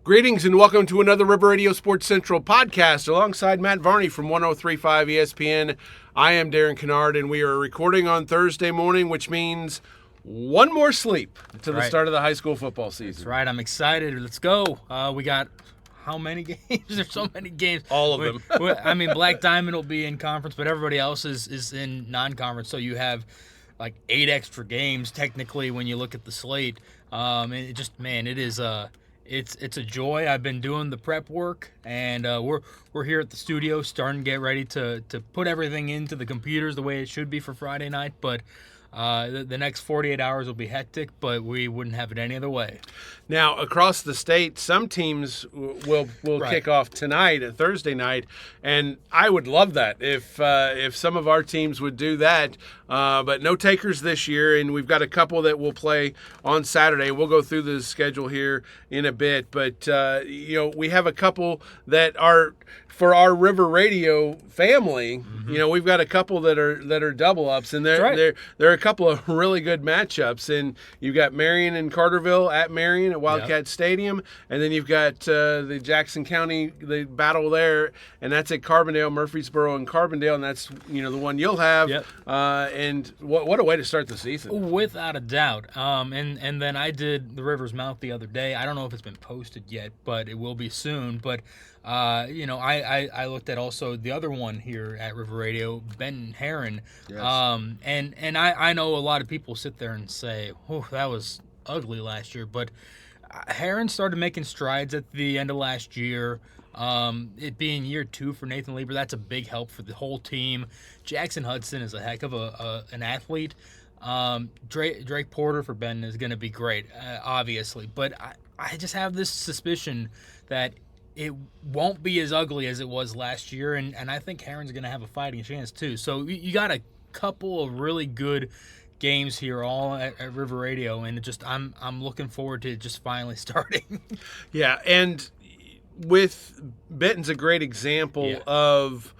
Greetings and welcome to another River Radio Sports Central podcast alongside Matt Varney from 103.5 ESPN. I am Darren Kennard, and we are recording on Thursday morning, which means one more sleep to the start of the high school football season. That's right. I'm excited. Let's go. We got how many games? There's so many games. All of them. I mean, Black Diamond will be in conference, but everybody else is in non-conference. So you have like 8 extra games technically when you look at the slate. And it just, man, it is it's a joy. I've been doing the prep work, and we're here at the studio starting to get ready to put everything into the computers the way it should be for Friday night. But the next 48 hours will be hectic, but we wouldn't have it any other way. Now, across the state, some teams will kick off tonight, a Thursday night, and I would love that if some of our teams would do that. But no takers this year, and we've got a couple that will play on Saturday. We'll go through the schedule here in a bit, but we have a couple that are for our River Radio family. Mm-hmm. We've got a couple that are double ups, and they're a couple of really good matchups. And you've got Marion and Carterville at Marion at Wildcat Stadium, and then you've got the Jackson County the battle there, and that's at Carbondale, Murfreesboro, and Carbondale, and that's the one you'll have. Yep. And what a way to start the season. Without a doubt. And then I did the River's Mouth the other day. I don't know if it's been posted yet, but it will be soon. But I looked at also the other one here at River Radio, Benton Heron. Yes. And I know a lot of people sit there and say, oh, that was ugly last year. But Heron started making strides at the end of last year. It being year 2 for Nathan Lieber, that's a big help for the whole team. Jackson Hudson is a heck of an athlete. Drake Porter for Benton is going to be great, obviously. But I just have this suspicion that it won't be as ugly as it was last year, and I think Heron's going to have a fighting chance too. So you got a couple of really good games here all at River Radio, and I'm looking forward to it just finally starting. Yeah, and with Benton's a great example of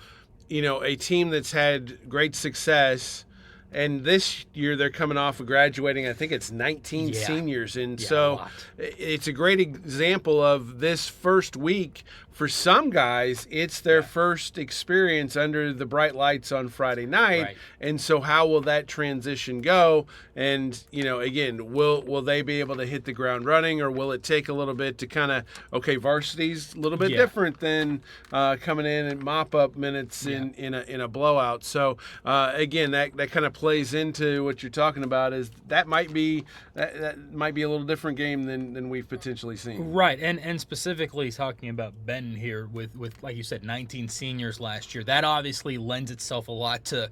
a team that's had great success. And this year they're coming off of graduating, I think it's 19 seniors. And so it's a great example of this first week. For some guys, it's their first experience under the bright lights on Friday night. Right. And so how will that transition go? And, again, will they be able to hit the ground running, or will it take a little bit to kind of, varsity's a little bit different than coming in and mop-up minutes in a blowout. So, again, that kind of plays into what you're talking about is that might be a little different game than we've potentially seen. Right, and specifically talking about Benton here with like you said, 19 seniors last year. That obviously lends itself a lot to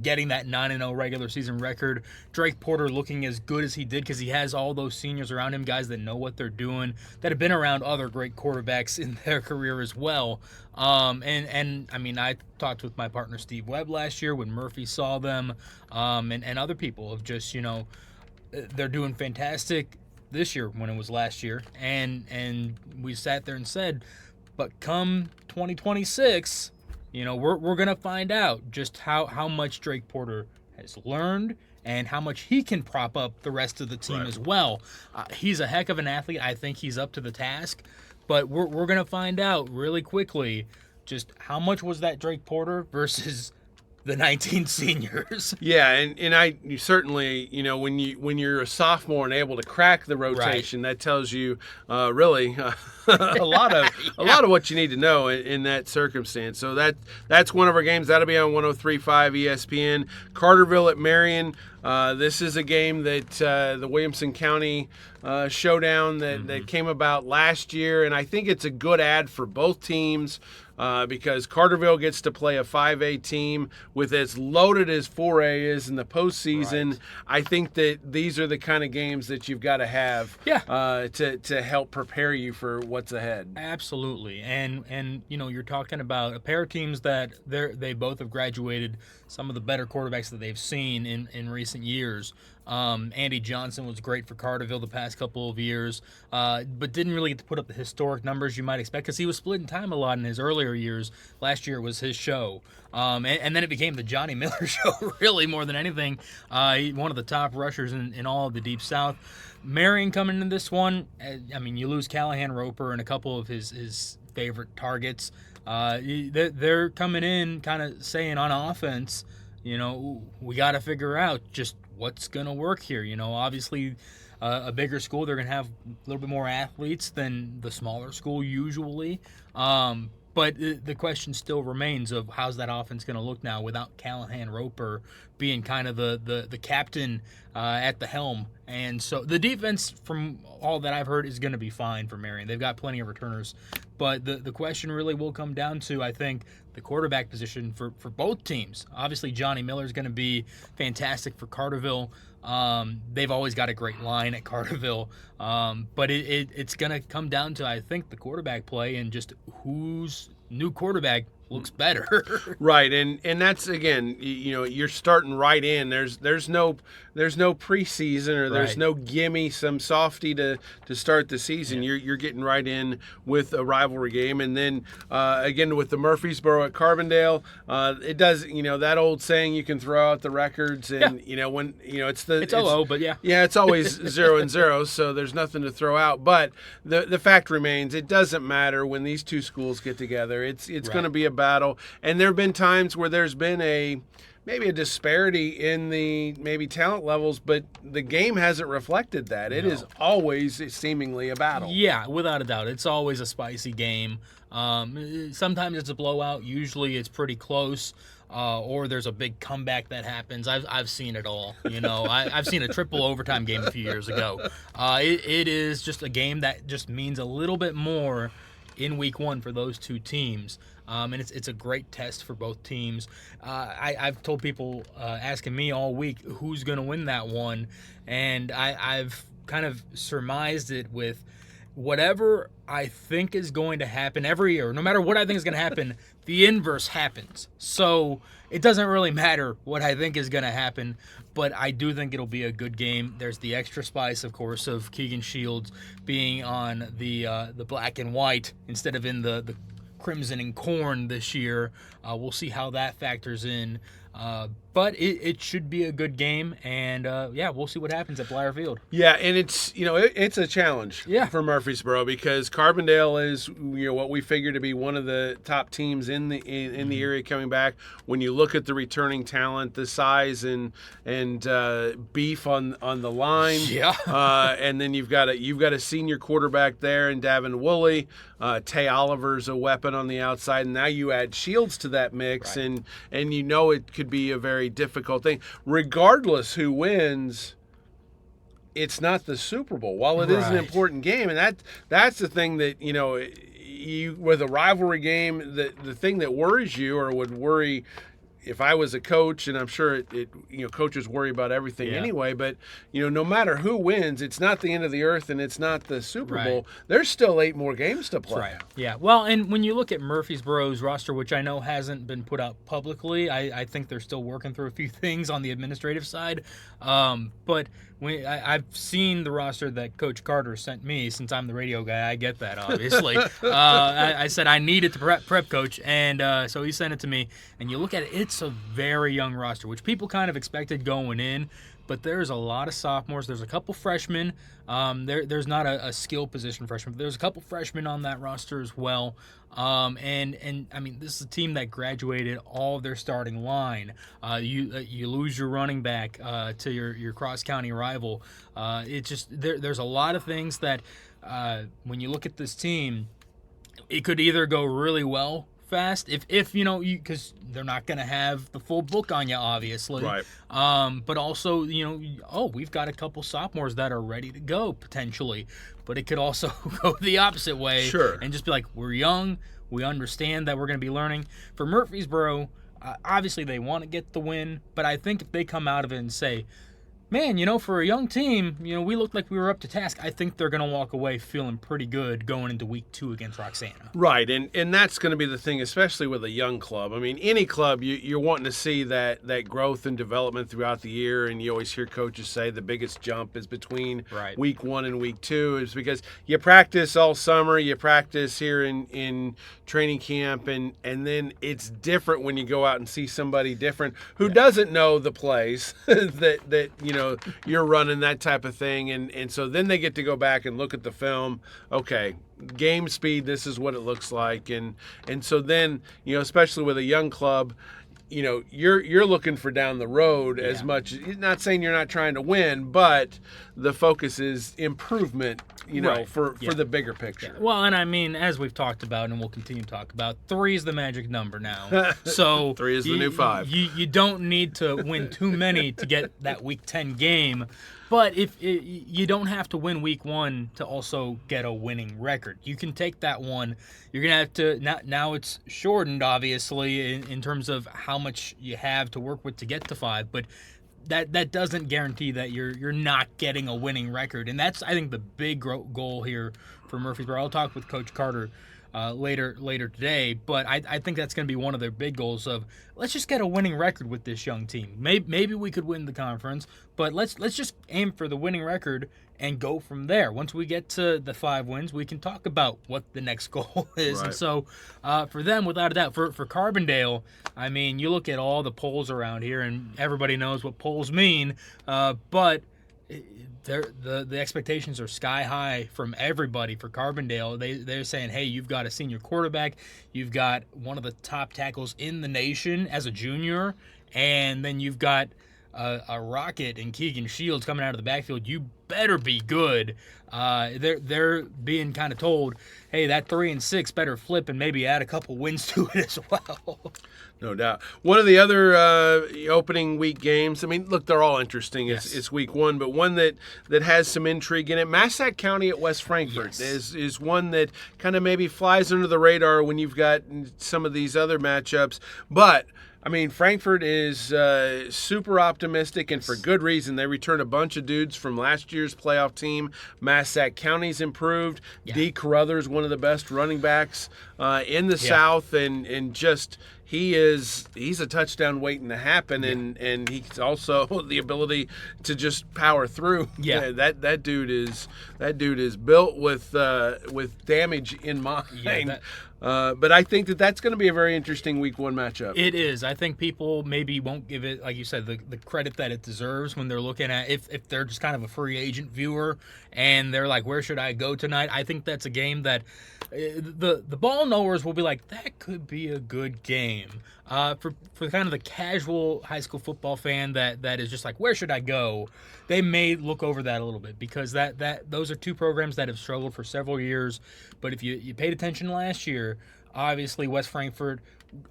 getting that 9-0 regular season record. Drake Porter looking as good as he did because he has all those seniors around him, guys that know what they're doing, that have been around other great quarterbacks in their career as well. And I mean, I talked with my partner Steve Webb last year when Murphy saw them, and other people have just, they're doing fantastic this year when it was last year. And we sat there and said, but come 2026, we're going to find out just how much Drake Porter has learned and how much he can prop up the rest of the team as well. He's a heck of an athlete. I think he's up to the task. But we're going to find out really quickly just how much was that Drake Porter versus the 19 seniors. Yeah, and you certainly, when you're a sophomore and able to crack the rotation, that tells you really a lot of what you need to know in that circumstance. So that's one of our games. That'll be on 103.5 ESPN. Carterville at Marion. This is a game that the Williamson County showdown that came about last year, and I think it's a good ad for both teams. Because Carterville gets to play a 5A team with as loaded as 4A is in the postseason. Right. I think that these are the kind of games that you've got to have to help prepare you for what's ahead. Absolutely. And you're talking about a pair of teams that they both have graduated some of the better quarterbacks that they've seen in recent recent years. Andy Johnson was great for Carterville the past couple of years, but didn't really get to put up the historic numbers you might expect because he was splitting time a lot in his earlier years. Last year was his show. And then it became the Johnny Miller show, really, more than anything. One of the top rushers in all of the Deep South. Marion coming into this one, I mean, you lose Callahan Roper and a couple of his favorite targets. They're coming in kind of saying on offense, we got to figure out just what's going to work here. Obviously a bigger school, they're going to have a little bit more athletes than the smaller school usually. But the question still remains of how's that offense going to look now without Callahan Roper being kind of the captain at the helm. And so the defense, from all that I've heard, is going to be fine for Marion. They've got plenty of returners. But the question really will come down to, I think, the quarterback position for both teams. Obviously, Johnny Miller is going to be fantastic for Carterville. They've always got a great line at Carterville. But it's going to come down to, I think, the quarterback play and just whose new quarterback looks better. Right, and that's, again, you're starting right in. There's no preseason, or there's Right. no gimme some softy to start the season. Yeah. You're getting right in with a rivalry game, and then again with the Murfreesboro at Carbondale, it does, that old saying, you can throw out the records, and when it's 0-0, but yeah. Yeah, it's always 0-0, so there's nothing to throw out. But the fact remains, it doesn't matter when these two schools get together. It's Right. going to be a battle, and there have been times where there's been maybe a disparity in the maybe talent levels, but the game hasn't reflected that. It is always seemingly a battle. Yeah, without a doubt. It's always a spicy game. Sometimes it's a blowout. Usually it's pretty close. Or there's a big comeback that happens. I've seen it all. I've seen a triple overtime game a few years ago. It is just a game that just means a little bit more in week one for those two teams. And it's a great test for both teams. I've told people asking me all week who's going to win that one, and I've kind of surmised it with whatever I think is going to happen every year. No matter what I think is going to happen, the inverse happens. So it doesn't really matter what I think is going to happen, but I do think it'll be a good game. There's the extra spice, of course, of Keegan Shields being on the black and white instead of in the crimson and corn this year. We'll see how that factors in. But it should be a good game, and we'll see what happens at Blair Field. Yeah, and it's it's a challenge for Murfreesboro, because Carbondale is what we figure to be one of the top teams in the area coming back. When you look at the returning talent, the size and beef on the line, and then you've got a senior quarterback there in Davin Woolley. Tay Oliver's a weapon on the outside, and now you add Shields to that mix, Right. and it could be a very difficult thing. Regardless who wins, it's not the Super Bowl. While it is an Right. important game, and that's the thing that you with a rivalry game, the thing that worries you, or would worry if I was a coach, and I'm sure coaches worry about everything anyway, but no matter who wins, it's not the end of the earth, and it's not the Super Bowl. There's still 8 more games to play. Right. Yeah. Well, and when you look at Murfreesboro's roster, which I know hasn't been put out publicly, I think they're still working through a few things on the administrative side. But I've seen the roster that Coach Carter sent me. Since I'm the radio guy, I get that, obviously. I said I needed to prep Coach, and so he sent it to me. And you look at it, it's a very young roster, which people kind of expected going in. But there's a lot of sophomores. There's a couple freshmen. There's not a skill position freshman, but there's a couple freshmen on that roster as well. And I mean, this is a team that graduated all of their starting line. You lose your running back to your cross county rival. It's just there's a lot of things that when you look at this team, it could either go really well fast if because they're not going to have the full book on you, obviously, Right. But also we've got a couple sophomores that are ready to go potentially, but it could also go the opposite way. Sure. And just be like, we're young, we understand that we're going to be learning. For Murfreesboro, obviously they want to get the win, but I think if they come out of it and say, man, for a young team, we looked like we were up to task. I think they're going to walk away feeling pretty good going into week 2 against Roxana. Right, and that's going to be the thing, especially with a young club. I mean, any club, you're wanting to see that growth and development throughout the year, and you always hear coaches say the biggest jump is between week 1 and week 2 is because you practice all summer, you practice here in training camp, and then it's different when you go out and see somebody different who doesn't know the plays that you're running, that type of thing, and so then they get to go back and look at the film. Okay, game speed, this is what it looks like, and so then especially with a young club, you're looking for down the road as much. Not saying you're not trying to win, but the focus is improvement, for the bigger picture. Well, and I mean, as we've talked about and we'll continue to talk about, 3 is the magic number now. So 3 is the new 5. You don't need to win too many to get that week 10 game. But you don't have to win week 1 to also get a winning record. You can take that one. You're going to have to now it's shortened, obviously, in terms of how much you have to work with to get to 5. But that doesn't guarantee that you're not getting a winning record. And that's, I think, the big goal here for Murfreesboro. I'll talk with Coach Carter later today, but I think that's going to be one of their big goals of let's just get a winning record with this young team. Maybe we could win the conference, but let's just aim for the winning record and go from there. Once we get to the 5 wins, we can talk about what the next goal is. Right. And so for them, without a doubt, for Carbondale, I mean, you look at all the polls around here, and everybody knows what polls mean, but the expectations are sky high from everybody for Carbondale. They're saying, hey, you've got a senior quarterback, you've got one of the top tackles in the nation as a junior, and then you've got a rocket in Keegan Shields coming out of the backfield. You better be good. They're being kind of told, hey, that 3-6 better flip and maybe add a couple wins to it as well. No doubt. One of the other opening week games, I mean, look, they're all interesting. It's week 1, but one that has some intrigue in it. Massac County at West Frankfort is one that kind of maybe flies under the radar when you've got some of these other matchups. But I mean, Frankfort is super optimistic, and for good reason. They return a bunch of dudes from last year's playoff team. Massac County's improved. Yeah. D. Carruthers, one of the best running backs in the South, and just he's a touchdown waiting to happen, and he's also the ability to just power through. Yeah, that dude is built with damage in mind. Yeah, but I think that's going to be a very interesting week 1 matchup. It is. I think people maybe won't give it, like you said, the credit that it deserves when they're looking at if they're just kind of a free agent viewer and they're like, where should I go tonight? I think that's a game that the ball knowers will be like, that could be a good game. For kind of the casual high school football fan that is just like, where should I go? They may look over that a little bit because those are 2 programs that have struggled for several years. But if you paid attention last year, obviously West Frankfort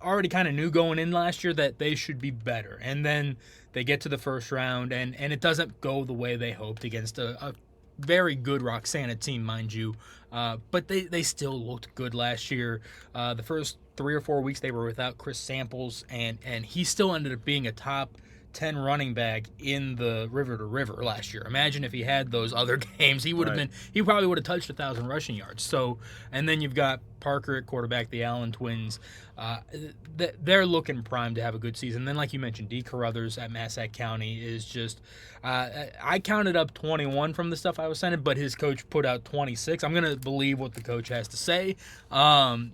already kind of knew going in last year that they should be better. And then they get to the first round, and it doesn't go the way they hoped against a very good Roxana team, mind you. But they still looked good last year. The first 3 or 4 weeks they were without Chris Samples, and he still ended up being a top 10 running back in the River to River last year. Imagine if he had those other games, he probably would have touched 1,000 rushing yards. So, and then you've got Parker at quarterback, the Allen twins. They're looking primed to have a good season. Then, like you mentioned, D. Carruthers at Massac County is just I counted up 21 from the stuff I was sending, but his coach put out 26. I'm going to believe what the coach has to say,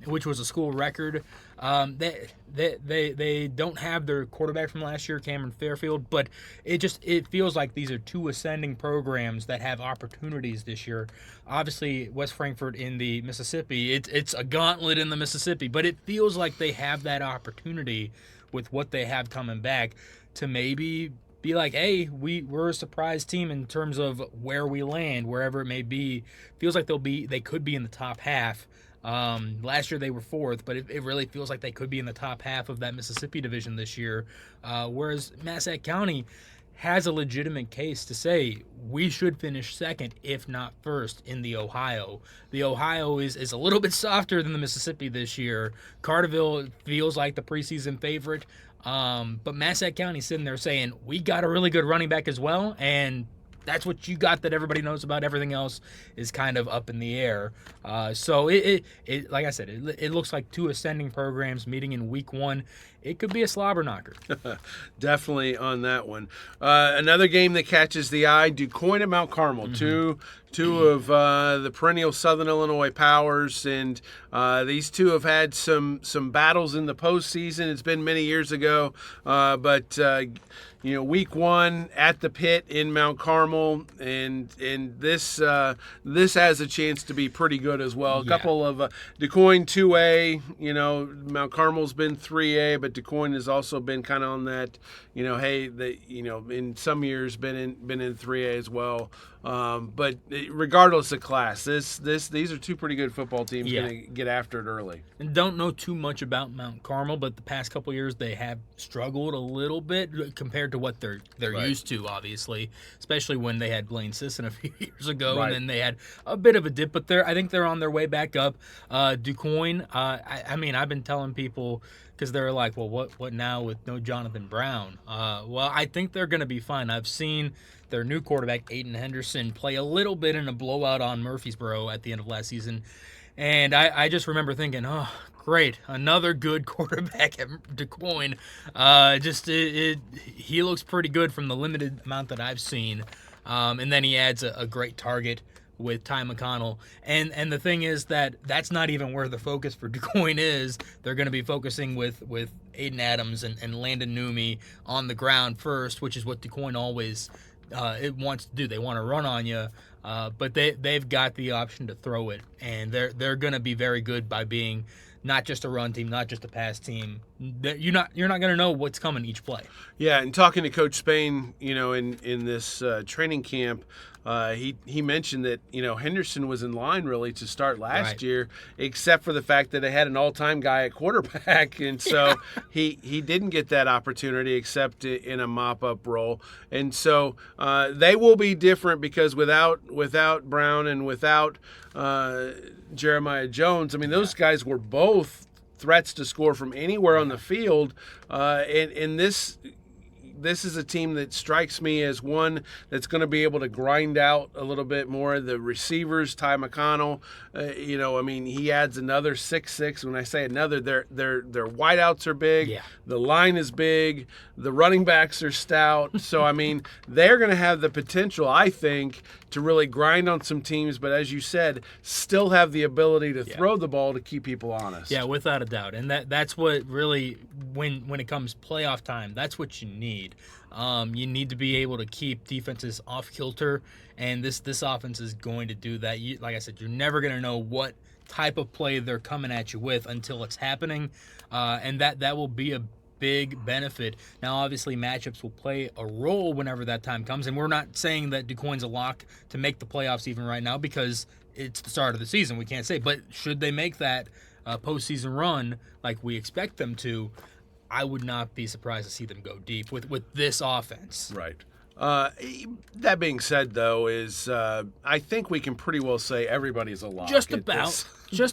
which was a school record. They don't have their quarterback from last year, Cameron Fairfield, but it feels like these are 2 ascending programs that have opportunities this year. Obviously, West Frankfort in the Mississippi, it's a gauntlet in the Mississippi, but it feels like they have that opportunity with what they have coming back to maybe be like, hey, we're a surprise team in terms of where we land, wherever it may be. Feels like they could be in the top half. Last year they were 4th, but it really feels like they could be in the top half of that Mississippi division this year. Whereas Massac County, has a legitimate case to say we should finish second, if not first, in the Ohio. The Ohio is a little bit softer than the Mississippi this year. Carterville feels like the preseason favorite, but Massac County's sitting there saying, we got a really good running back as well, and that's what you got that everybody knows about. Everything else is kind of up in the air. So it like I said, it looks like two ascending programs meeting in week 1. It could be a slobber knocker. Definitely on that one. Another game that catches the eye: DuQuoin at Mount Carmel. Two of the perennial Southern Illinois powers, and these two have had some battles in the postseason. It's been many years ago, but week 1 at the Pit in Mount Carmel, and this has a chance to be pretty good as well. A couple of DuQuoin 2A. Mount Carmel's been 3A, but DuQuoin has also been kind of on that. In some years been in 3A as well. But regardless of class, these are two pretty good football teams going to get after it early. And don't know too much about Mount Carmel, but the past couple years they have struggled a little bit compared to what they're used to, obviously, especially when they had Blaine Sisson a few years ago, and then they had a bit of a dip. But I think they're on their way back up. DuQuoin, I've been telling people, because they're like, well, what now with no Jonathan Brown? Well, I think they're going to be fine. I've seen their new quarterback, Aiden Henderson, play a little bit in a blowout on Murfreesboro at the end of last season. And I just remember thinking, oh, great, another good quarterback at DuQuoin. He looks pretty good from the limited amount that I've seen. And then he adds a great target with Ty McConnell. And the thing is that's not even where the focus for DuQuoin is. They're going to be focusing with Aiden Adams and Landon Newmy on the ground first, which is what DuQuoin always it wants to do. They want to run on you, but they've got the option to throw it, and they're going to be very good by being not just a run team, not just a pass team. You're not going to know what's coming each play. Yeah, and talking to Coach Spain, in this training camp, he mentioned that Henderson was in line really to start last year, except for the fact that they had an all-time guy at quarterback, and so he didn't get that opportunity except in a mop-up role. And so they will be different because without Brown and without Jeremiah Jones, those guys were both threats to score from anywhere on the field, and this is a team that strikes me as one that's going to be able to grind out a little bit more. The receivers, Ty McConnell, he adds another 6'6". When I say another, their wideouts are big. Yeah. The line is big. The running backs are stout. So, they're going to have the potential, I think, to really grind on some teams, but as you said, still have the ability to throw the ball to keep people honest. Yeah, without a doubt. And that's what really, when it comes playoff time, that's what you need. You need to be able to keep defenses off kilter, and this offense is going to do that. Like I said, you're never going to know what type of play they're coming at you with until it's happening, and that will be a big benefit. Now, obviously, matchups will play a role whenever that time comes, and we're not saying that DuQuoin's a lock to make the playoffs even right now because it's the start of the season. We can't say, but should they make that postseason run like we expect them to, I would not be surprised to see them go deep with this offense. Right. That being said, though, I think we can pretty well say everybody's a lock. Just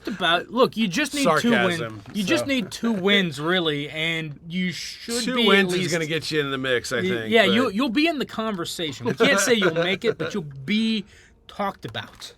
about. Look, you just need Sarcasm, 2 wins. Just need 2 wins, really, and you should 2 be wins at least, is going to get you in the mix, I think. Yeah, you'll be in the conversation. We can't say you'll make it, but you'll be talked about.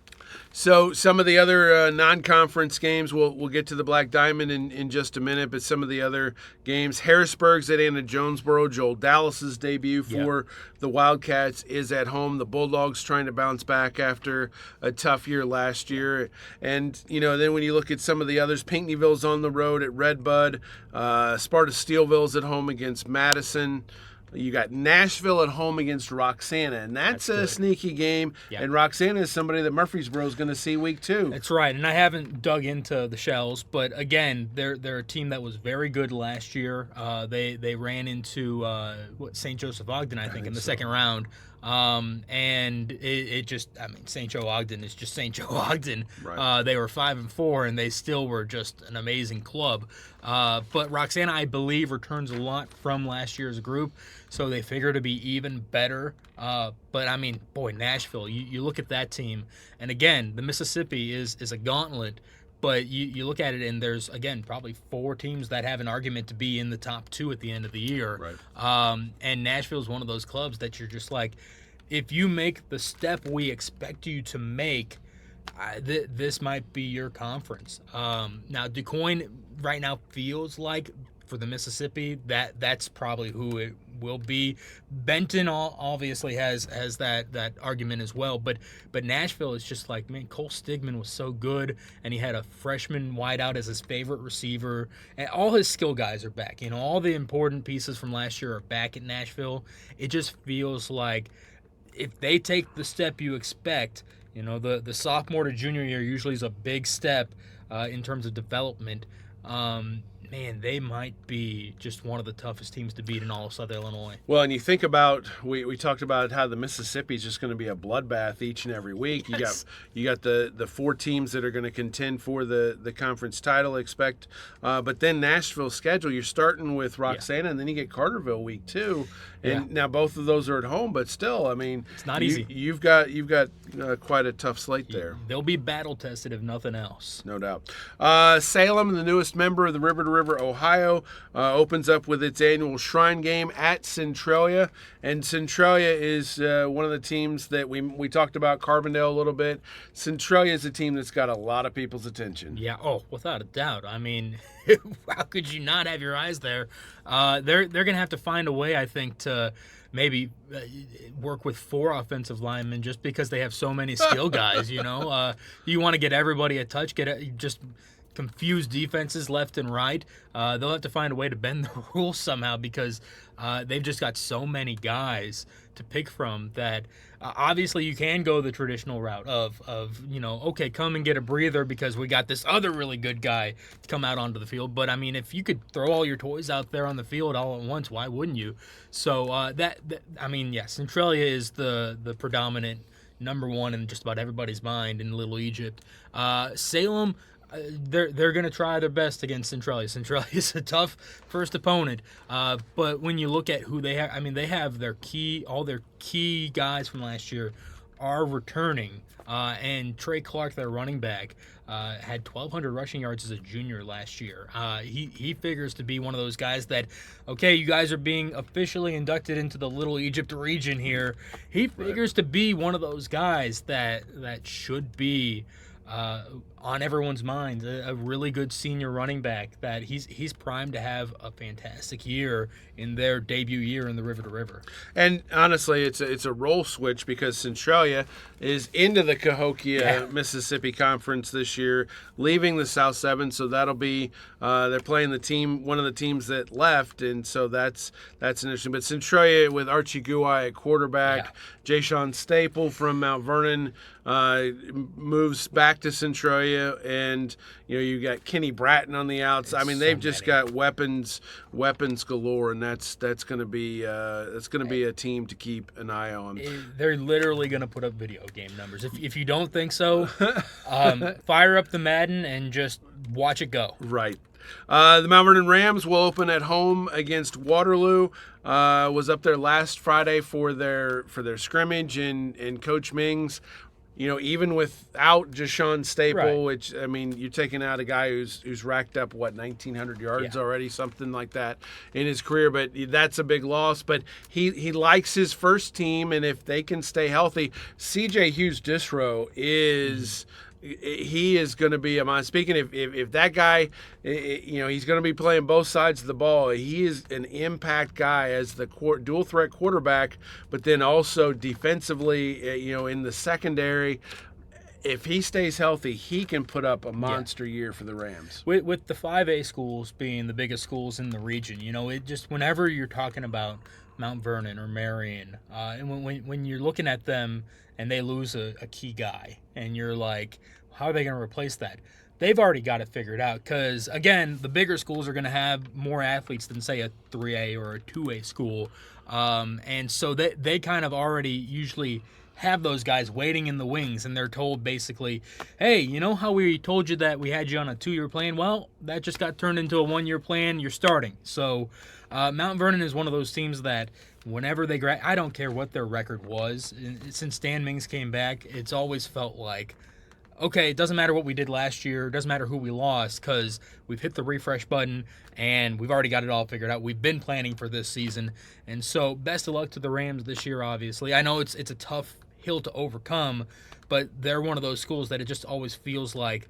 So some of the other non-conference games, we'll get to the Black Diamond in just a minute, but some of the other games, Harrisburg's at Anna Jonesboro. Joel Dallas's debut for the Wildcats is at home. The Bulldogs trying to bounce back after a tough year last year. And, then when you look at some of the others, Pinckneyville's on the road at Redbud. Sparta Steelville's at home against Madison. You got Nashville at home against Roxana, and that's a sneaky game. Yeah. And Roxana is somebody that Murfreesboro is going to see week 2. That's right, and I haven't dug into the Shells, but again, they're a team that was very good last year. They ran into St. Joseph Ogden, I think, in the second round. And it just, I mean, St. Joe Ogden is just St. Joe Ogden. Right. They were 5-4, and they still were just an amazing club. But Roxana, I believe, returns a lot from last year's group, so they figure to be even better. But I mean, boy, Nashville, you look at that team, and again, the Mississippi is a gauntlet. But you look at it, and there's, again, probably 4 teams that have an argument to be in the top 2 at the end of the year. Right. And Nashville's one of those clubs that you're just like, if you make the step we expect you to make, this might be your conference. Now, DuQuoin right now feels like, for the Mississippi, that's probably who it will be. Benton obviously has that argument as well, but Nashville is just like, man, Cole Stigman was so good, and he had a freshman wideout as his favorite receiver, and all his skill guys are back. All the important pieces from last year are back at Nashville. It just feels like if they take the step you expect, the sophomore to junior year usually is a big step in terms of development. Man, they might be just one of the toughest teams to beat in all of Southern Illinois. Well, and you think about, we talked about how the Mississippi is just going to be a bloodbath each and every week. Yes. You got the 4 teams that are going to contend for the conference title, expect. But then Nashville's schedule, you're starting with Roxana, and then you get Carterville week 2. And now both of those are at home, but still, I mean, it's not easy. You've got quite a tough slate there. They'll be battle tested if nothing else. No doubt. Salem, the newest member of the River to River Ohio, opens up with its annual Shrine Game at Centralia. And Centralia is one of the teams that we talked about, Carbondale a little bit. Centralia is a team that's got a lot of people's attention. Yeah, without a doubt. I mean, how could you not have your eyes there? They're going to have to find a way, I think, to maybe work with 4 offensive linemen just because they have so many skill guys, you want to get everybody a touch, just confuse defenses left and right. They'll have to find a way to bend the rules somehow because they've just got so many guys to pick from that obviously you can go the traditional route of okay, come and get a breather because we got this other really good guy to come out onto the field. But I mean, if you could throw all your toys out there on the field all at once, why wouldn't you? So Centralia is the predominant number 1 in just about everybody's mind in Little Egypt. Salem, they're going to try their best against Centralia. Centralia is a tough first opponent, but when you look at who they have, I mean, they have all their key guys from last year are returning, and Trey Clark, their running back, had 1,200 rushing yards as a junior last year. He figures to be one of those guys that, okay, you guys are being officially inducted into the Little Egypt region here. He figures to be one of those guys that should be on everyone's mind, a really good senior running back that he's primed to have a fantastic year in their debut year in the River to River. And honestly, it's a role switch because Centralia is into the Cahokia Mississippi Conference this year, leaving the South 7. So that'll be they're playing one of the teams that left, and so that's interesting. But Centralia with Archie Guai at quarterback, Jay-Sean Staple from Mount Vernon moves back to Centralia, and you got Kenny Bratton on the outside. I mean, they've just got weapons galore, and that's going to be a team to keep an eye on. They're literally going to put up video game numbers. If you don't think so, fire up the Madden and just watch it go. Right. The Mount Vernon Rams will open at home against Waterloo. Was up there last Friday for their scrimmage, and Coach Mings, even without Ja'Shawn Staple, which, I mean, you're taking out a guy who's racked up, 1,900 yards already, something like that in his career. But that's a big loss. But he likes his first team, and if they can stay healthy, C.J. Hughes-Disrow is he is going to be a mind. Speaking, if that guy, he's going to be playing both sides of the ball. He is an impact guy as the dual threat quarterback, but then also defensively, in the secondary. If he stays healthy, he can put up a monster year for the Rams. With the 5A schools being the biggest schools in the region, it just, whenever you're talking about Mount Vernon or Marion, and when you're looking at them and they lose a key guy, and you're like, how are they going to replace that? they've already got it figured out because, again, the bigger schools are going to have more athletes than, say, a 3A or a 2A school. And so they kind of already usually have those guys waiting in the wings, and they're told basically, hey, you know how we told you that we had you on a 2-year plan? Well, that just got turned into a 1-year plan. You're starting. So Mount Vernon is one of those teams that whenever they I don't care what their record was. Since Dan Mings came back, it's always felt like, okay, it doesn't matter what we did last year. It doesn't matter who we lost because we've hit the refresh button and we've already got it all figured out. We've been planning for this season. And so best of luck to the Rams this year, obviously. I know it's a tough hill to overcome, but they're one of those schools that it just always feels like,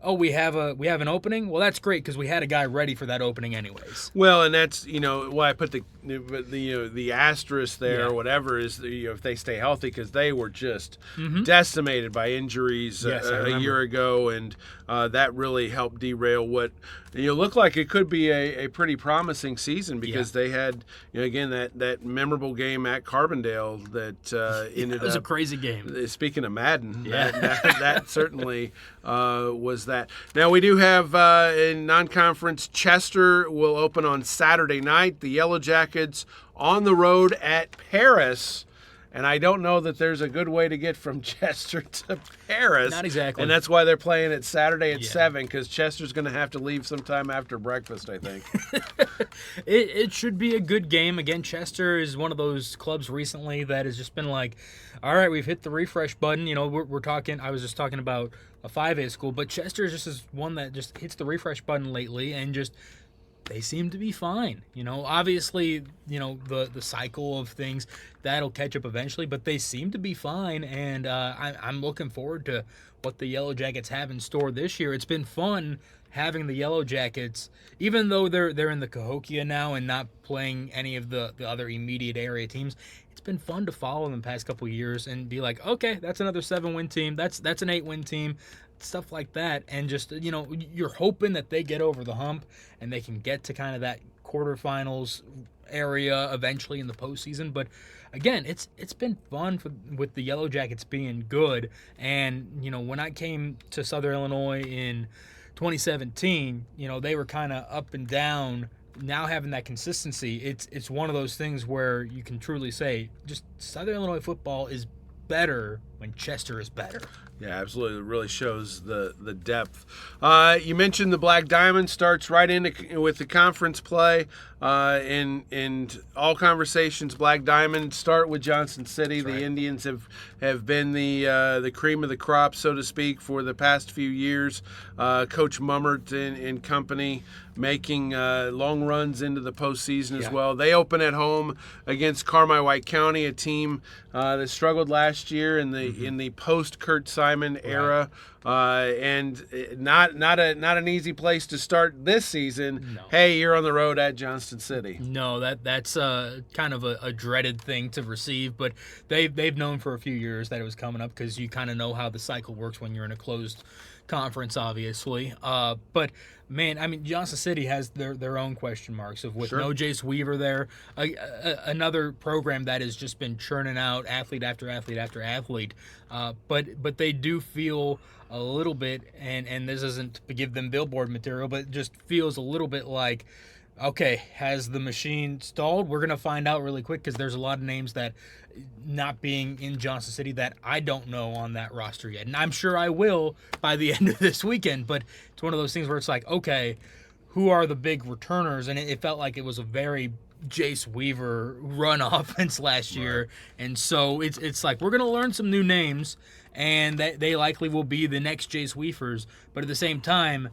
oh, we have an opening. Well, that's great because we had a guy ready for that opening anyways. Well, and that's why I put the asterisk there or whatever is if they stay healthy, because they were just decimated by injuries a year ago, and that really helped derail what looked like it could be a pretty promising season, because they had again that memorable game at Carbondale that ended up. It was a crazy game. Speaking of Madden, that certainly was that. Now we do have in non-conference, Chester will open on Saturday night. The Yellow Jackets on the road at Paris. And I don't know that there's a good way to get from Chester to Paris. Not exactly. And that's why they're playing it Saturday at 7, because Chester's going to have to leave sometime after breakfast, I think. It should be a good game. Again, Chester is one of those clubs recently that has just been like, all right, we've hit the refresh button. We're talking, I was just talking about a 5A school, but Chester just is one that just hits the refresh button lately and just they seem to be fine. Obviously, the cycle of things, that'll catch up eventually, but they seem to be fine, and I'm looking forward to what the Yellow Jackets have in store this year. It's been fun having the Yellow Jackets, even though they're in the Cahokia now and not playing any of the other immediate area teams. It's been fun to follow them the past couple of years and be like, okay, that's another 7-win team. That's an 8-win team. Stuff like that, and just you're hoping that they get over the hump and they can get to kind of that quarterfinals area eventually in the postseason. But again, it's been fun with the Yellow Jackets being good. And when I came to Southern Illinois in 2017, they were kind of up and down. Now having that consistency, it's one of those things where you can truly say just Southern Illinois football is better when Chester is better. Yeah, absolutely. It really shows the depth. You mentioned the Black Diamond starts right in with the conference play. In all conversations, Black Diamond start with Johnson City. That's right. The Indians have been the cream of the crop, so to speak, for the past few years. Coach Mummert and company making long runs into the postseason as well. They open at home against Carmi-White County, a team that struggled last year in the post Kurt Simon era, and not an easy place to start this season. No. Hey, you're on the road at Johnston City. No, that's kind of a dreaded thing to receive, but they've known for a few years that it was coming up, because you kind of know how the cycle works when you're in a closed conference, obviously. But man, I mean, Johnson City has their own question marks with no Jace Weaver there, another program that has just been churning out athlete after athlete after athlete. But they do feel a little bit, and this isn't to give them billboard material, but it just feels a little bit like, okay, has the machine stalled? We're going to find out really quick, because there's a lot of names that not being in Johnson City that I don't know on that roster yet. And I'm sure I will by the end of this weekend, but it's one of those things where it's like, okay, who are the big returners? And it felt like it was a very Jace Weaver run offense last year. And so it's like, we're going to learn some new names, and that they likely will be the next Jace Weavers. But at the same time,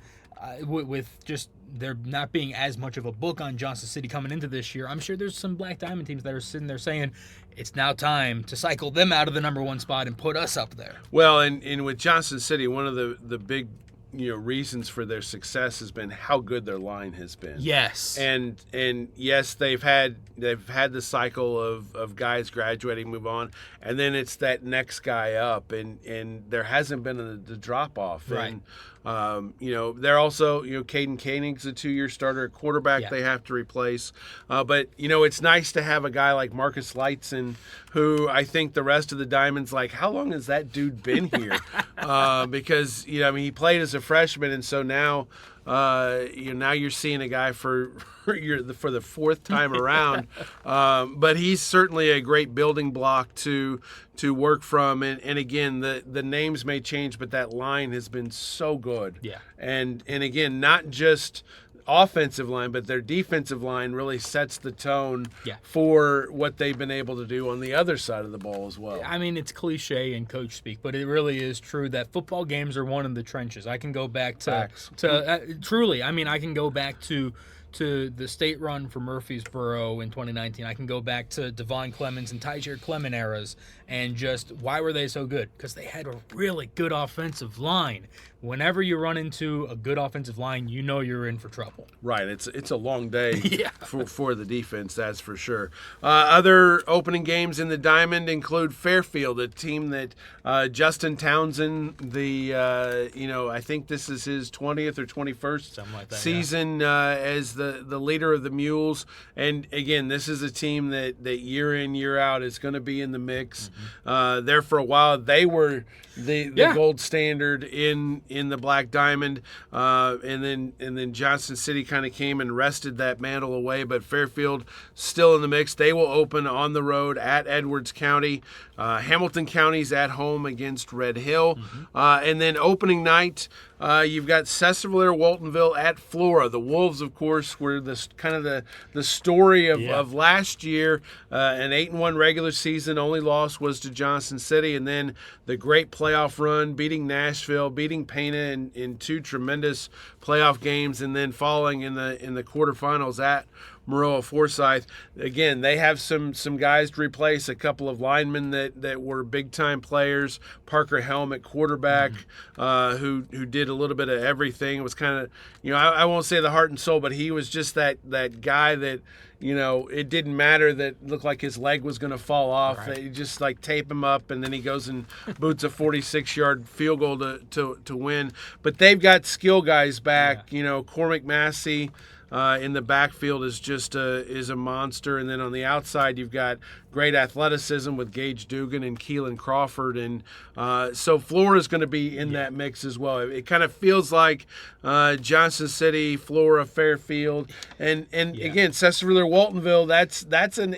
with just there not being as much of a book on Johnson City coming into this year, I'm sure there's some Black Diamond teams that are sitting there saying it's now time to cycle them out of the number 1 spot and put us up there. Well, and with Johnson City, one of the big reasons for their success has been how good their line has been. Yes. And yes, they've had the cycle of guys graduating, move on, and then it's that next guy up, and there hasn't been the drop off. Right. And They're also, Caden Koenig's a 2-year starter at quarterback they have to replace. But it's nice to have a guy like Marcus Leighton, who I think the rest of the Diamonds like, how long has that dude been here? Because, he played as a freshman, and so now now you're seeing a guy for the fourth time around, but he's certainly a great building block to work from. And again, the names may change, but that line has been so good. Yeah. And again, not just offensive line, but their defensive line really sets the tone for what they've been able to do on the other side of the ball as well. I mean, it's cliche in coach speak, but it really is true that football games are won in the trenches. I can go back to truly. I mean, I can go back to the state run for Murfreesboro in 2019. I can go back to Devon Clemens and Tyjair Clement eras, and just why were they so good? Because they had a really good offensive line. Whenever you run into a good offensive line, you're in for trouble. Right. It's a long day for the defense, that's for sure. Other opening games in the Diamond include Fairfield, a team that Justin Townsend, I think this is his 20th or 21st season as the leader of the Mules. And again, this is a team that year in, year out is going to be in the mix. Mm-hmm. There for a while, they were the gold standard in the Black Diamond, and then Johnson City kind of came and wrested that mantle away. But Fairfield still in the mix. They will open on the road at Edwards County. Hamilton County's at home against Red Hill, and then opening night. You've got Cesarville, Waltonville at Flora. The Wolves, of course, were the story of last year. An 8-1 regular season. Only loss was to Johnson City, and then the great playoff run, beating Nashville, beating Pana in 2 tremendous playoff games, and then falling in the quarterfinals at Maroa Forsyth. Again, they have some guys to replace, a couple of linemen that were big-time players. Parker Helm at quarterback, who did a little bit of everything. It was kind of, I won't say the heart and soul, but he was just that guy that, it didn't matter that looked like his leg was going to fall off. Right. They just tape him up, and then he goes and boots a 46-yard field goal to win. But they've got skill guys back. Cormac Massey in the backfield is a monster, and then on the outside you've got great athleticism with Gage Dugan and Keelan Crawford, and so Flora's going to be in that mix as well. It kind of feels like Johnson City, Flora, Fairfield, and again Cesarville, Waltonville. That's an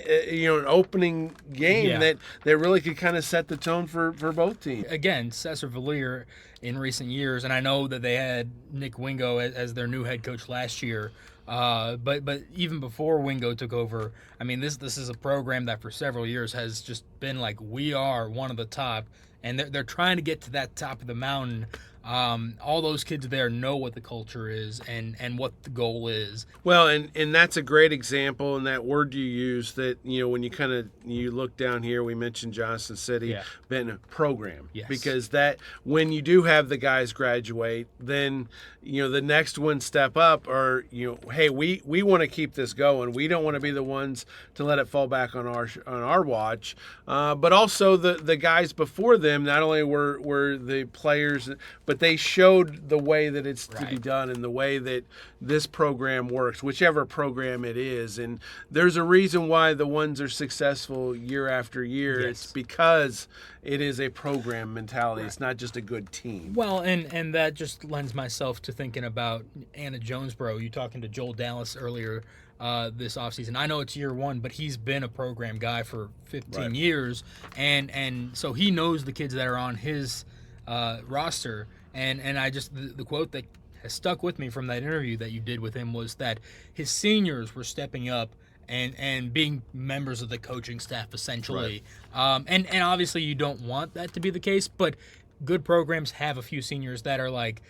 opening game that really could kind of set the tone for both teams. Again, Cesarville in recent years, and I know that they had Nick Wingo as their new head coach last year. But even before Wingo took over, I mean, this is a program that for several years has just been like, we are one of the top, and they're trying to get to that top of the mountain. All those kids there know what the culture is and what the goal is. Well, and that's a great example, and that word you use that, when you look down here, we mentioned Johnson City, Benton program. Yes. Because that when you do have the guys graduate, then the next one step up or hey, we want to keep this going. We don't want to be the ones to let it fall back on our watch. But also the guys before them not only were the players, but they showed the way that it's to be done and the way that this program works, whichever program it is. And there's a reason why the ones are successful year after year. Yes. It's because it is a program mentality. Right. It's not just a good team. Well, and that just lends myself to thinking about Anna Jonesboro. You talking to Joel Dallas earlier this offseason. I know it's year one, but he's been a program guy for 15 years. And so he knows the kids that are on his roster. And I just the quote that has stuck with me from that interview that you did with him was that his seniors were stepping up and being members of the coaching staff essentially. Right. And obviously you don't want that to be the case, but good programs have a few seniors that are like,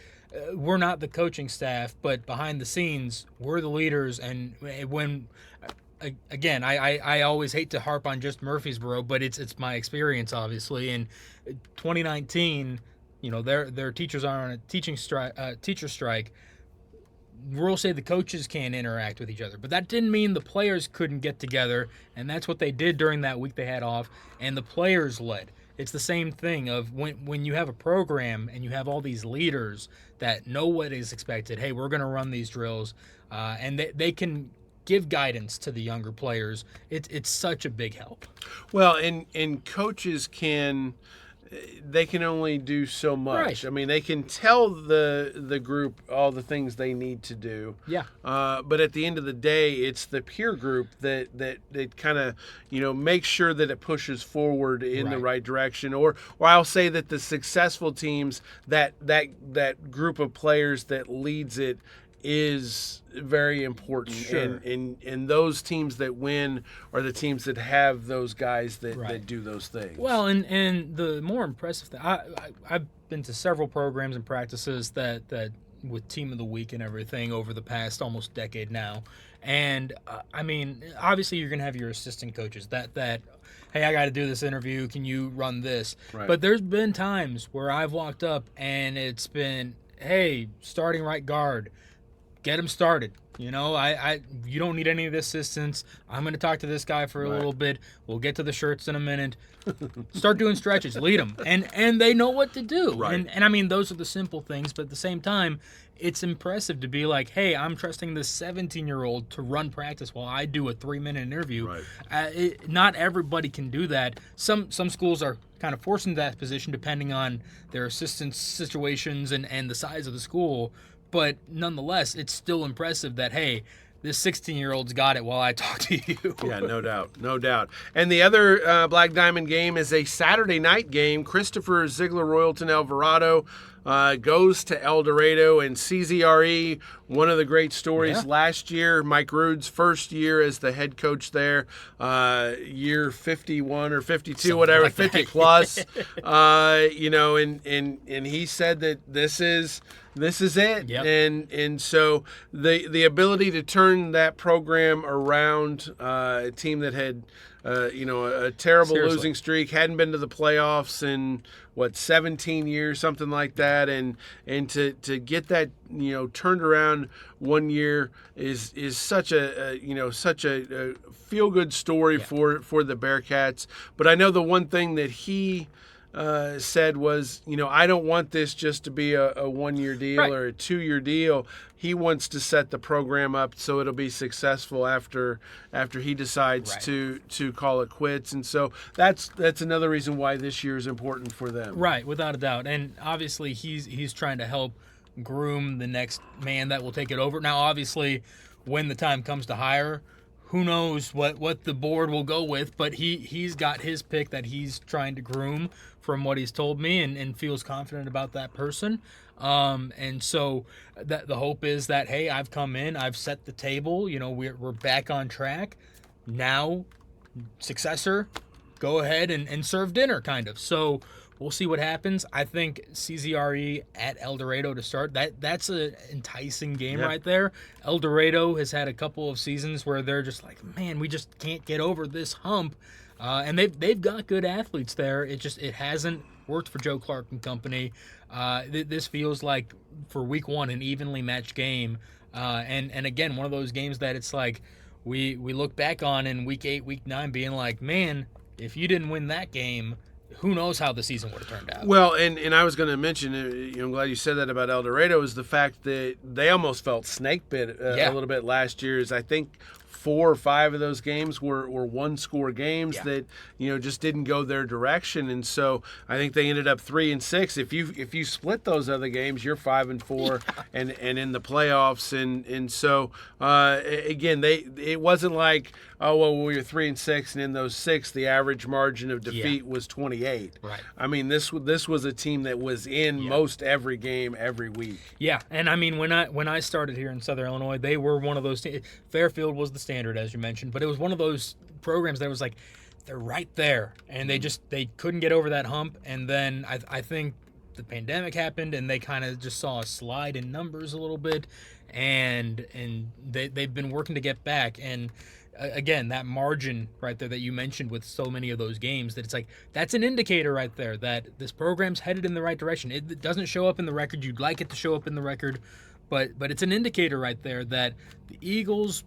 we're not the coaching staff, but behind the scenes we're the leaders. And when again, I always hate to harp on just Murfreesboro, but it's my experience obviously. In 2019. Their teachers are on a teacher strike. We'll say the coaches can't interact with each other, but that didn't mean the players couldn't get together, and that's what they did during that week they had off, and the players led. it's the same thing of when you have a program and you have all these leaders that know what is expected. Hey, we're going to run these drills, and they can give guidance to the younger players. It's such a big help. Well, and coaches can only do so much. Right. I mean, they can tell the group all the things they need to do. Yeah. But at the end of the day, it's the peer group that kind of makes sure that it pushes forward in the right direction. Or I'll say that the successful teams, that group of players that leads it, is very important. Sure. And those teams that win are the teams that have those guys that do those things. Well, and the more impressive thing, I've been to several programs and practices that with Team of the Week and everything over the past almost decade now. And I mean, obviously you're going to have your assistant coaches that hey, I got to do this interview. Can you run this? Right. But there's been times where I've walked up and it's been, hey, starting right guard, get him started. You don't need any of the assistance. I'm going to talk to this guy for a little bit. We'll get to the shirts in a minute. Start doing stretches. Lead them. And they know what to do. Right. And I mean, those are the simple things. But at the same time, it's impressive to be like, hey, I'm trusting this 17-year-old to run practice while I do a 3-minute interview. Right. Not everybody can do that. Some schools are kind of forced into that position depending on their assistance situations and the size of the school. But nonetheless, it's still impressive that, hey, this 16-year-old's got it while I talk to you. Yeah, no doubt. And the other Black Diamond game is a Saturday night game. Christopher Ziegler Royalton Alvarado goes to El Dorado, and CZRE, one of the great stories last year, Mike Rude's first year as the head coach there, year 51 or 52, something whatever, like 50 that. Plus, and he said that this is it. Yep. And so the ability to turn that program around, a team that had a terrible losing streak, hadn't been to the playoffs in 17 years, something like that, and to get that turned around one year is such a feel good story for the Bearcats. But I know the one thing that he said was, I don't want this just to be a 1-year deal or a 2-year deal. He wants to set the program up so it'll be successful after he decides to call it quits. And so that's another reason why this year is important for them. Right, without a doubt. And obviously he's trying to help groom the next man that will take it over. Now, obviously, when the time comes to hire, who knows what the board will go with, but he's got his pick that he's trying to groom from what he's told me and feels confident about that person. And so that the hope is that, hey, I've come in, I've set the table, we're back on track. Now, successor, go ahead and serve dinner, kind of. So we'll see what happens. I think CZRE at El Dorado to start, that's an enticing game right there. El Dorado has had a couple of seasons where they're just like, man, we just can't get over this hump. And they've got good athletes there. It hasn't worked for Joe Clark and company. This feels like, for week one, an evenly matched game. And again, one of those games that it's like we look back on in week 8, week 9 being like, man, if you didn't win that game, who knows how the season would have turned out. Well, and I was going to mention, I'm glad you said that about El Dorado, is the fact that they almost felt snake bit a little bit last year. Is I think 4 or 5 of those games were one-score games that just didn't go their direction, and so I think they ended up 3-6. If you split those other games, you're 5-4 and in the playoffs, and so again, it wasn't like, oh well, we were 3-6, and in those 6 the average margin of defeat was 28. Right. I mean, this was a team that was in most every game every week. Yeah, and I mean, when I started here in Southern Illinois, they were one of those teams. Fairfield was the standard, as you mentioned, but it was one of those programs that was like, they're right there, and they couldn't get over that hump. And then I think the pandemic happened, and they kind of just saw a slide in numbers a little bit, and they've been working to get back. And again, that margin right there that you mentioned with so many of those games, that it's like, that's an indicator right there that this program's headed in the right direction. It doesn't show up in the record. You'd like it to show up in the record, but it's an indicator right there that the Eagles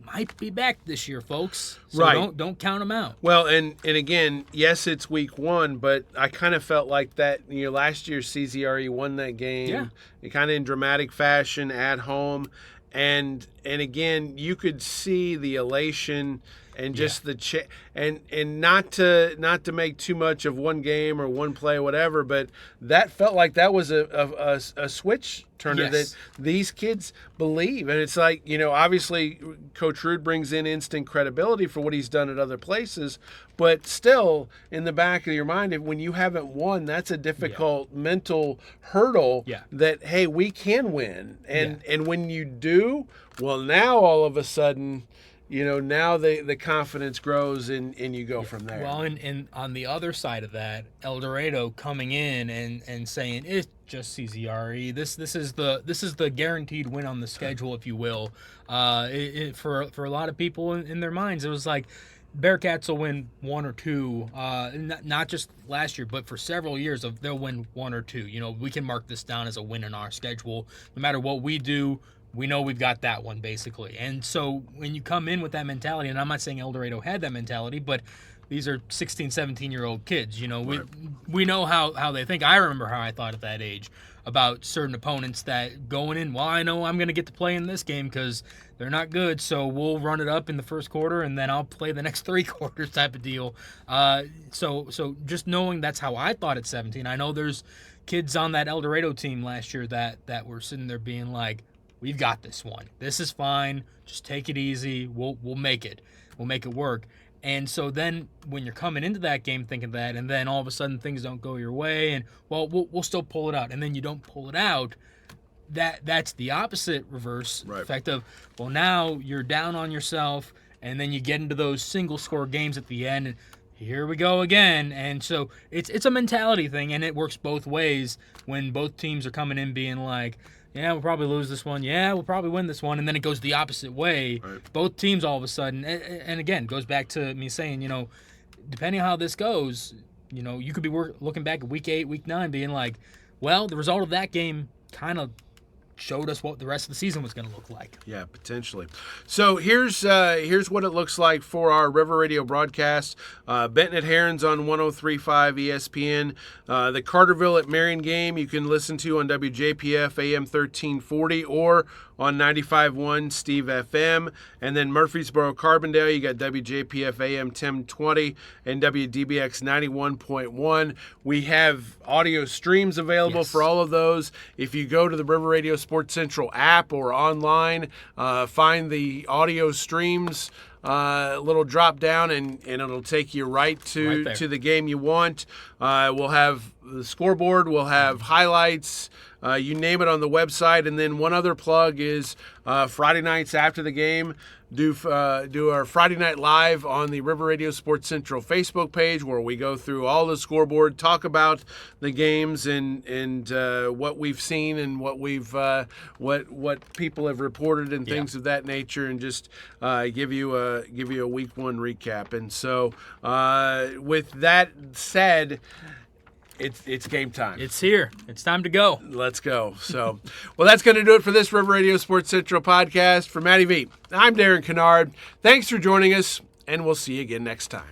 might be back this year, folks. So Right. don't count them out. Well, and again, yes, it's week 1, but I kind of felt like that. Last year CZRE won that game. Yeah. Kind of in dramatic fashion at home, and again, you could see the elation and just the and not to make too much of one game or one play or whatever, but that felt like that was a switch turner Yes. that these kids believe. And it's like, obviously Coach Ruud brings in instant credibility for what he's done at other places, but still in the back of your mind, when you haven't won, that's a difficult mental hurdle that, hey, we can win. And when you do, well, now all of a sudden, now the confidence grows and you go from there. Well, and on the other side of that, El Dorado coming in and saying it's just CZRE. This is the guaranteed win on the schedule, if you will. For a lot of people in their minds, it was like Bearcats will win 1 or 2, not just last year, but for several years they'll win 1 or 2. We can mark this down as a win in our schedule. No matter what we do, we know we've got that one, basically. And so when you come in with that mentality, and I'm not saying El Dorado had that mentality, but these are 16, 17-year-old kids. We know how they think. I remember how I thought at that age about certain opponents that going in, well, I know I'm going to get to play in this game because they're not good, so we'll run it up in the first quarter, and then I'll play the next 3 quarters type of deal. So just knowing that's how I thought at 17. I know there's kids on that El Dorado team last year that were sitting there being like, we've got this one. This is fine. Just take it easy. We'll make it. We'll make it work. And so then when you're coming into that game thinking that, and then all of a sudden things don't go your way, and we'll still pull it out, and then you don't pull it out, that's the opposite reverse effect of, well, now you're down on yourself, and then you get into those single score games at the end, and here we go again. And so it's a mentality thing, and it works both ways when both teams are coming in being like, yeah, we'll probably lose this one. Yeah, we'll probably win this one. And then it goes the opposite way. Right. Both teams all of a sudden. And again, goes back to me saying, depending on how this goes, you could be looking back at week 8, week 9, being like, well, the result of that game kind of showed us what the rest of the season was going to look like. Yeah, potentially. So here's what it looks like for our River Radio broadcast. Benton at Herons on 103.5 ESPN. The Carterville at Marion game you can listen to on WJPF AM 1340 or on 95.1 Steve FM. And then Murfreesboro Carbondale, you got WJPF AM 1020 and WDBX 91.1. We have audio streams available for all of those. If you go to the River Radio Sports Central app or online, find the audio streams little drop down, and it'll take you right to the game you want. We'll have the scoreboard, we'll have highlights, you name it on the website. And then one other plug is Friday nights after the game, do our Friday Night Live on the River Radio Sports Central Facebook page, where we go through all the scoreboard, talk about the games and what we've seen and what we've what people have reported and things of that nature, and just give you a week 1 recap. And so with that said, it's game time. It's here. It's time to go. Let's go. So, well, that's going to do it for this River Radio Sports Central podcast. For Matty V, I'm Darren Kennard. Thanks for joining us, and we'll see you again next time.